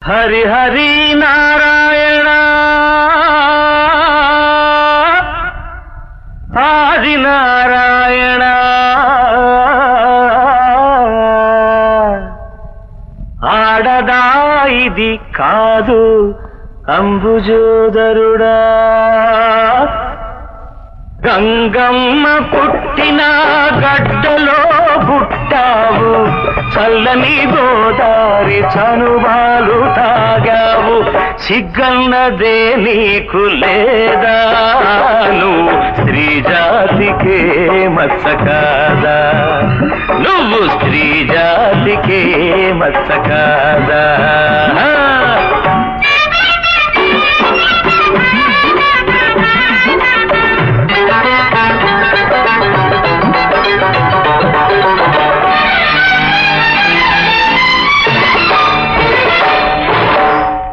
హరి హరి నారాయణ ఆది నారాయణ ఆడదా ఇది కాదు అంబుజోదరుడా గంగమ్మ పుట్టిన గడ్డలో పుట్టావు చల్లని గోదారి చనుబాలు తాగావు సిగ్గన్నదే నీకు లేదా నువ్వు స్త్రీ జాతికే మత్స కాదా నువ్వు స్త్రీ జాతికే మత్స కాదా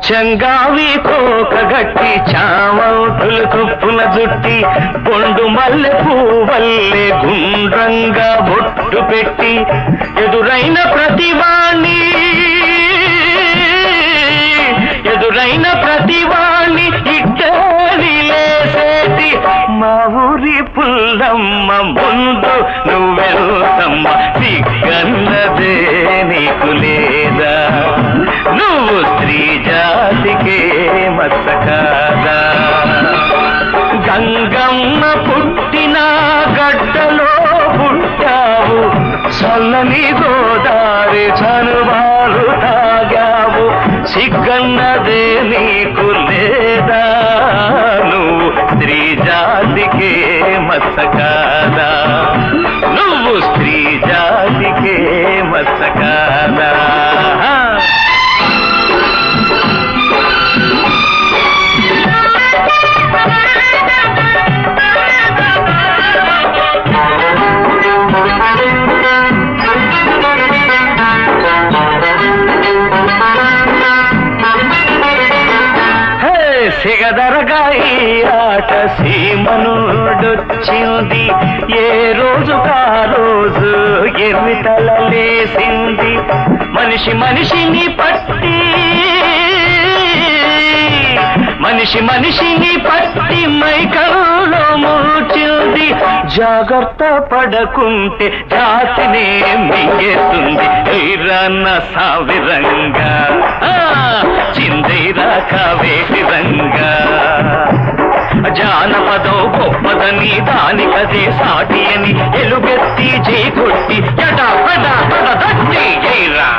చెంగావి కోకగట్టి చామౌతులు తుప్పున జుట్టి బొండు మల్లె పువ్వల్లే గుండ్రంగా బొట్టు పెట్టి ఎదురైన ప్రతివాణ్ణి ఇట్టని లేసేటి మా ఊరి పుల్లమ్మ ముందు నువ్వెళ్తమ్మ సిగ్గన్నదే నీకు లేదా నువ్వు స్త్రీ జాతికే మత్స కాదా గంగమ్మ పుట్టిన గడ్డలో పుట్టావు చల్లని గోదారి చనుబాలు తాగావు సిగ్గన్నదే నీకు లేదా నువ్వు స్త్రీ జాతికే మత్స కాదా నువ్వు స్త్రీ జాతికే మత్స కాదా సిగదరగాయి ఆట సీమనుడొచ్చింది ఏ రోజు కా రోజు ఎర్రితల లేసింది మనిషి మనిషిని పట్టి మైకంలో మూర్చింది జాగ్రత్త పడకుంటే జాతినే మింగేస్తుంది ఐరన్న సావిరంగా చిందైరా కావేటి రంగా జానపదం గొప్పదని దానికదే సాటి అని ఎలుగెత్తి చేకొట్టి ఎడా దట్టి ఎైరా